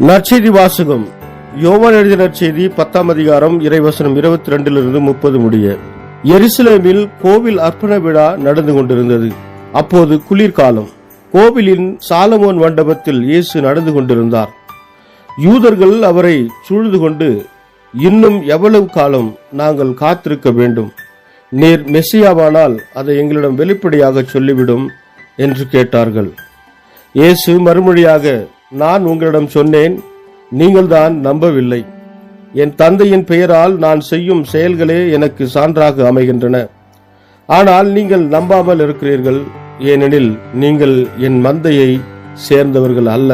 நற்செய்தி வாசகம். யோவான் எழுதிய நற்செய்தி 10ஆம் அதிகாரம் இறைவசனம் 22 30 முடிய. எருசலேமில் கோவில் அர்ப்பண விழா நடந்து கொண்டிருந்தது. அப்போது குளிர்காலம். கோவிலின் சாலமோன் மண்டபத்தில் இயேசு நடந்து கொண்டிருந்தார். யூதர்கள் அவரை சூழ்ந்து கொண்டு, இன்னும் எவ்வளவு காலம் நாங்கள் காத்திருக்க வேண்டும்? நீர் மெசியாவானால் அதை எங்களிடம் வெளிப்படையாக சொல்லிவிடும் என்று கேட்டார்கள். இயேசு மறுமொழியாக, நான் உங்களிடம் சொன்னேன், நீங்கள் தான் நம்பவில்லை. என் தந்தையின் பெயரால் நான் செய்யும் செயல்களே எனக்கு சான்றாக அமைகின்றன. ஆனால் நீங்கள் நம்பாமல் இருக்கிறீர்கள். ஏனெனில் நீங்கள் என் மந்தையை சேர்ந்தவர்கள் அல்ல.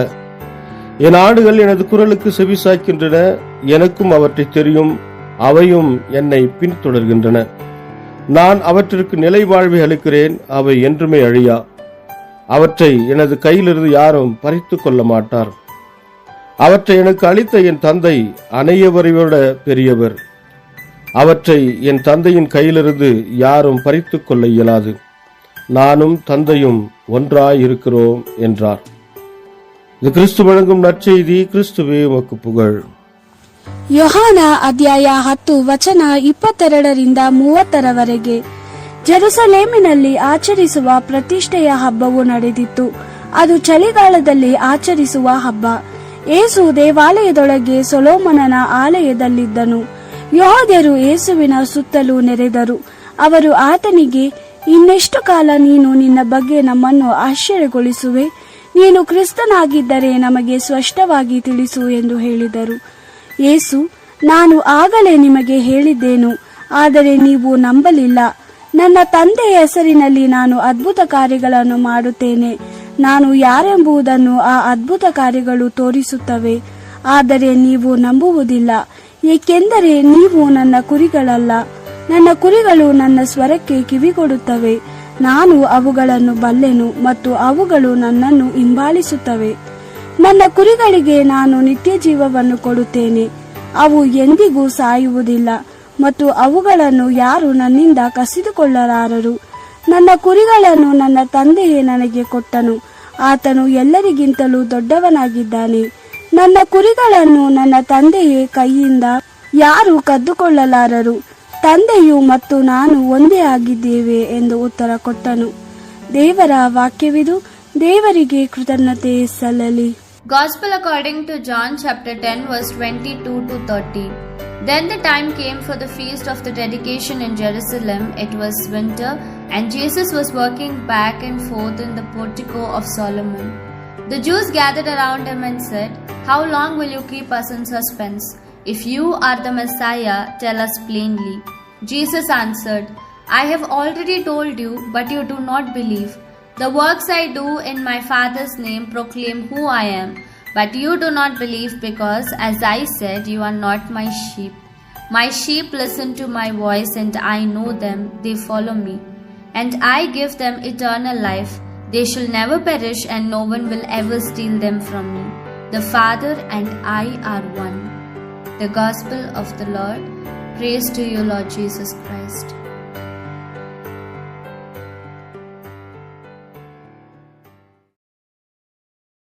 என் ஆடுகள் எனது குரலுக்கு செவிசாய்க்கின்றன. எனக்கும் அவற்றை தெரியும். அவையும் என்னை பின்தொடர்கின்றன. நான் அவற்றிற்கு நிலை வாழ்வை அளிக்கிறேன். அவை என்றுமே அழியா. அவற்றை எனது கையிலிருந்து யாரும் பறித்து கொள்ள மாட்டார். அவற்றை எனக்கு அளித்த என் தந்தை அனைவரைவிட பெரியவர். அவற்றை என் தந்தையின் கையிலிருந்து யாரும் பறித்து கொள்ள இயலாது. நானும் தந்தையும் ஒன்றாய் இருக்கிறோம் என்றார். இது கிறிஸ்து வழங்கும் நற்செய்தி. கிறிஸ்துவே உமக்கு புகழ். ಯೋಹಾನ ಅಧ್ಯಾಯ 10 ವಚನ 22-30 ಜೆರುಸಲೇಮಿನಲ್ಲಿ ಆಚರಿಸುವ ಪ್ರತಿಷ್ಠೆಯ ಹಬ್ಬವು ನಡೆದಿತ್ತು. ಅದು ಚಳಿಗಾಲದಲ್ಲಿ ಆಚರಿಸುವ ಹಬ್ಬ. ಯೇಸು ದೇವಾಲಯದೊಳಗೆ ಸೊಲೊಮೋನನ ಆಲಯದಲ್ಲಿದ್ದನು. ಯೆಹೂದ್ಯರು ಯೇಸುವಿನ ಸುತ್ತಲೂ ನೆರೆದರು. ಅವರು ಆತನಿಗೆ, ಇನ್ನೆಷ್ಟು ಕಾಲ ನೀನು ನಿನ್ನ ಬಗ್ಗೆ ನಮ್ಮನ್ನು ಆಶ್ಚರ್ಯಗೊಳಿಸುವೆ? ನೀನು ಕ್ರಿಸ್ತನಾಗಿದ್ದರೆ ನಮಗೆ ಸ್ಪಷ್ಟವಾಗಿ ತಿಳಿಸು ಎಂದು ಹೇಳಿದರು. ಯೇಸು, ನಾನು ಆಗಲೇ ನಿಮಗೆ ಹೇಳಿದ್ದೇನು, ಆದರೆ ನೀವು ನಂಬಲಿಲ್ಲ. ನನ್ನ ತಂದೆಯ ಹೆಸರಿನಲ್ಲಿ ನಾನು ಅದ್ಭುತ ಕಾರ್ಯಗಳನ್ನು ಮಾಡುತ್ತೇನೆ. ನಾನು ಯಾರೆಂಬುದನ್ನು ಆ ಅದ್ಭುತ ಕಾರ್ಯಗಳು ತೋರಿಸುತ್ತವೆ. ಆದರೆ ನೀವು ನಂಬುವುದಿಲ್ಲ, ಏಕೆಂದರೆ ನೀವು ನನ್ನ ಕುರಿಗಳಲ್ಲ. ನನ್ನ ಕುರಿಗಳು ನನ್ನ ಸ್ವರಕ್ಕೆ ಕಿವಿಗೊಡುತ್ತವೆ. ನಾನು ಅವುಗಳನ್ನು ಬಲ್ಲೆನು ಮತ್ತು ಅವುಗಳು ನನ್ನನ್ನು ಹಿಂಬಾಲಿಸುತ್ತವೆ. ನನ್ನ ಕುರಿಗಳಿಗೆ ನಾನು ನಿತ್ಯ ಜೀವವನ್ನು ಕೊಡುತ್ತೇನೆ. ಅವು ಎಂದಿಗೂ ಸಾಯುವುದಿಲ್ಲ ಮತ್ತು ಅವುಗಳನ್ನು ಯಾರು ನನ್ನಿಂದ ಕಸಿದುಕೊಳ್ಳಲಾರರು. ನನ್ನ ಕುರಿಗಳನ್ನು ನನ್ನ ತಂದೆಯೇ ನನಗೆ ಕೊಟ್ಟನು. ಆತನು ಎಲ್ಲರಿಗಿಂತಲೂ ದೊಡ್ಡವನಾಗಿದ್ದಾನೆ. ನನ್ನ ಕುರಿಗಳನ್ನು ನನ್ನ ತಂದೆಯೇ ಕೈಯಿಂದ ಯಾರು ಕದ್ದುಕೊಳ್ಳಲಾರರು. ತಂದೆಯು ಮತ್ತು ನಾನು ಒಂದೇ ಆಗಿದ್ದೇವೆ ಎಂದು ಉತ್ತರ ಕೊಟ್ಟನು. ದೇವರ ವಾಕ್ಯವಿದು. ದೇವರಿಗೆ ಕೃತಜ್ಞತೆ ಸಲ್ಲಲಿ. Gospel according to John chapter 10 verse 22-30. Then the time came for the feast of the dedication in Jerusalem. It was winter, and Jesus was walking back and forth in the portico of Solomon. The Jews gathered around him and said, "How long will you keep us in suspense? If you are the Messiah, tell us plainly." Jesus answered, "I have already told you, but you do not believe. The works I do in my Father's name proclaim who I am. But you do not believe because, as I said, you are not my sheep. My sheep listen to my voice, and I know them. They follow me. And I give them eternal life. They shall never perish, and no one will ever steal them from me. The Father and I are one." The Gospel of the Lord. Praise to you, Lord Jesus Christ.